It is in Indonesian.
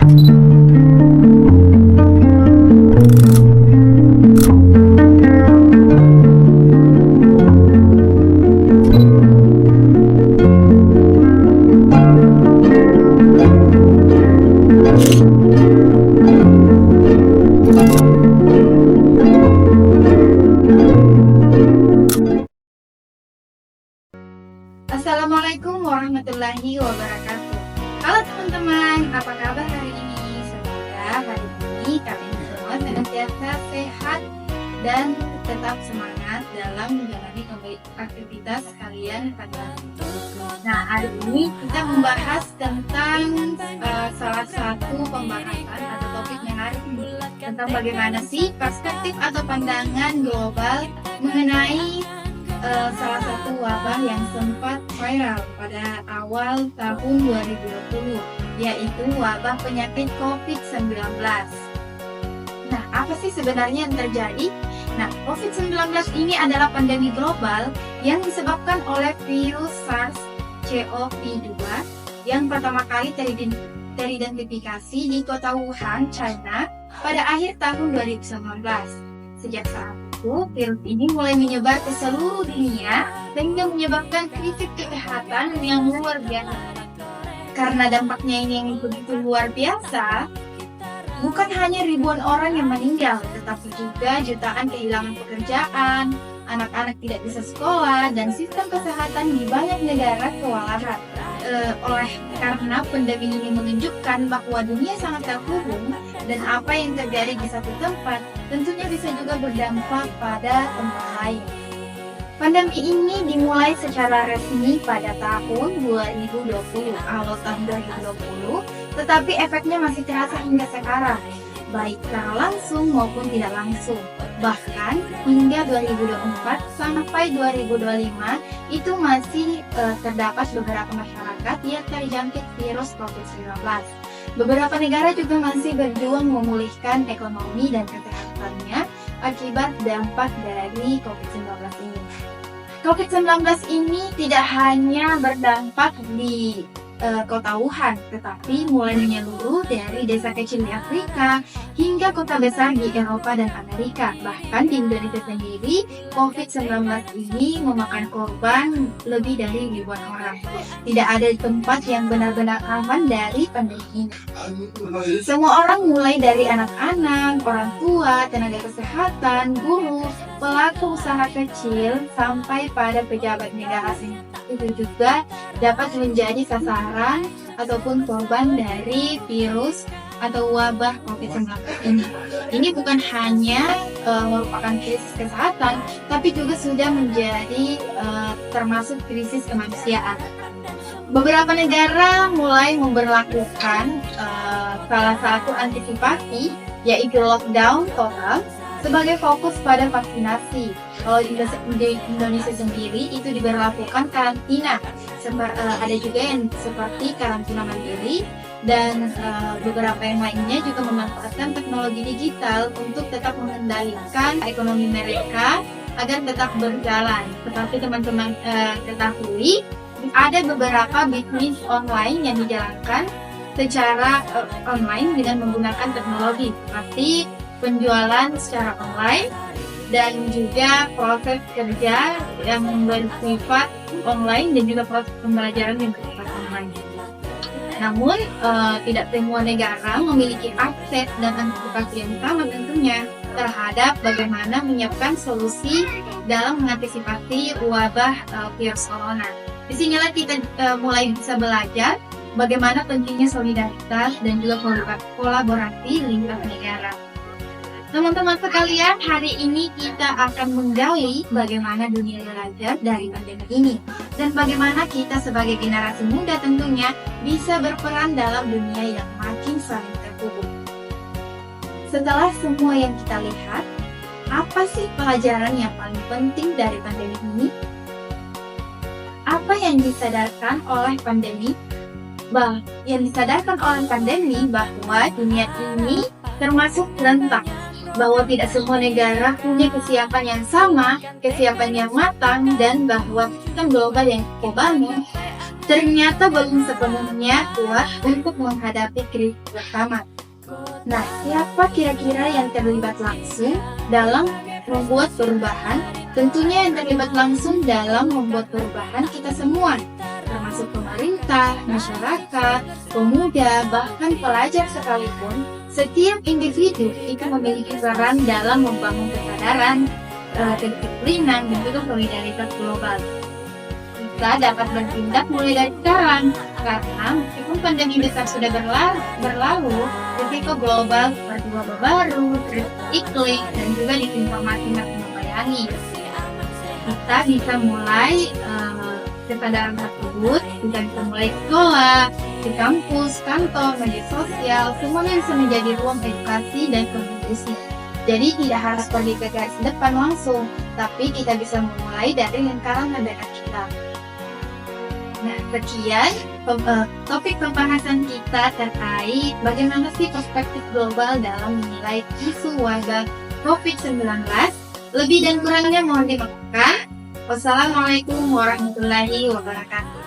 Assalamualaikum warahmatullahi wabarakatuh. Halo teman-teman, apa kabar hari ini? Semoga hari ini kalian semua senantiasa sehat dan tetap semangat dalam menjalani aktivitas kalian pada hari ini. Nah, hari ini kita membahas tentang salah satu pembahasan atau topik menarik tentang bagaimana sih perspektif atau pandangan global mengenai salah satu wabah yang sempat viral pada awal tahun 2020, yaitu wabah penyakit COVID-19. Nah, apa sih sebenarnya yang terjadi? Nah, COVID-19 ini adalah pandemi global yang disebabkan oleh virus SARS-CoV-2 yang pertama kali teridentifikasi di kota Wuhan, China pada akhir tahun 2019. Sejak saat itu, virus ini mulai menyebar ke seluruh dunia sehingga menyebabkan krisis kesehatan yang luar biasa. Karena dampaknya ini yang begitu luar biasa, bukan hanya ribuan orang yang meninggal, tetapi juga jutaan kehilangan pekerjaan, anak-anak tidak bisa sekolah, dan sistem kesehatan di banyak negara kewalahan. Karena pandemi ini menunjukkan bahwa dunia sangat terhubung dan apa yang terjadi di satu tempat tentunya bisa juga berdampak pada tempat lain. Pandemi ini dimulai secara resmi pada tahun 2020, awal tahun 2020, tetapi efeknya masih terasa hingga sekarang, baik secara langsung maupun tidak langsung. Bahkan hingga 2024 sampai 2025 itu masih terdapat beberapa masyarakat yang terjangkit virus COVID-19. Beberapa negara juga masih berjuang memulihkan ekonomi dan kesehatannya akibat dampak dari COVID-19 ini. COVID-19 ini tidak hanya berdampak di kota Wuhan, tetapi mulai menyeluruh dari desa kecil di Afrika hingga kota besar di Eropa dan Amerika. Bahkan di Indonesia sendiri, COVID-19 ini memakan korban lebih dari ribuan orang. Tidak ada tempat yang benar-benar aman dari pandemi ini. Semua orang mulai dari anak-anak, orang tua, tenaga kesehatan, guru, pelaku usaha kecil, sampai pada pejabat negara asing itu juga dapat menjadi sasaran ataupun korban dari virus atau wabah COVID-19 ini. Ini bukan hanya merupakan krisis kesehatan, tapi juga sudah menjadi termasuk krisis kemanusiaan. Beberapa negara mulai memberlakukan salah satu antisipasi, yaitu lockdown total sebagai fokus pada vaksinasi. Kalau di Indonesia sendiri itu diberlakukan karantina. Ada juga yang seperti karantina mandiri dan beberapa yang lainnya juga memanfaatkan teknologi digital untuk tetap mengendalikan ekonomi mereka agar tetap berjalan. Tetapi teman-teman ketahui ada beberapa bisnis online yang dijalankan secara online dengan menggunakan teknologi seperti penjualan secara online dan juga proses kerja yang bersifat online dan juga proses pembelajaran yang bersifat online. Namun, tidak semua negara memiliki akses dan antisipasi yang sama tentunya terhadap bagaimana menyiapkan solusi dalam mengantisipasi wabah virus corona. Disinilah kita mulai bisa belajar bagaimana pentingnya solidaritas dan juga kolaborasi lintas negara. Teman-teman sekalian, hari ini kita akan menggali bagaimana dunia belajar dari pandemi ini dan bagaimana kita sebagai generasi muda tentunya bisa berperan dalam dunia yang makin saling terhubung. Setelah semua yang kita lihat, apa sih pelajaran yang paling penting dari pandemi ini? Apa yang disadarkan oleh pandemi? Yang disadarkan oleh pandemi bahwa dunia ini termasuk rentak, bahwa tidak semua negara punya kesiapan yang sama, kesiapan yang matang, dan bahwa sistem global yang kita bangun ternyata belum sepenuhnya kuat untuk menghadapi krisis bersama. Nah, siapa kira-kira yang terlibat langsung dalam membuat perubahan? Tentunya yang terlibat langsung dalam membuat perubahan kita semua, termasuk pemerintah, masyarakat, pemuda, bahkan pelajar sekalipun. Setiap individu itu memiliki peran dalam membangun kesadaran, kedisiplinan, dan juga solidaritas global. Kita dapat bertindak mulai dari sekarang, karena meskipun pandemi besar sudah berlalu, risiko global seperti wabah baru, krisis iklim, dan juga disinformasi masih membayangi. Kita bisa mulai kesadaran tersebut, kita bisa mulai sekolah, di kampus, kantor, media sosial, semuanya bisa menjadi ruang edukasi dan kontribusi. Jadi tidak harus pergi ke garis depan langsung, tapi kita bisa memulai dari lingkaran terdekat kita. Nah, sekian topik pembahasan kita terkait bagaimana sih perspektif global dalam menilai isu wabah COVID-19. Lebih dan kurangnya mohon dimaafkan. Wassalamualaikum warahmatullahi wabarakatuh.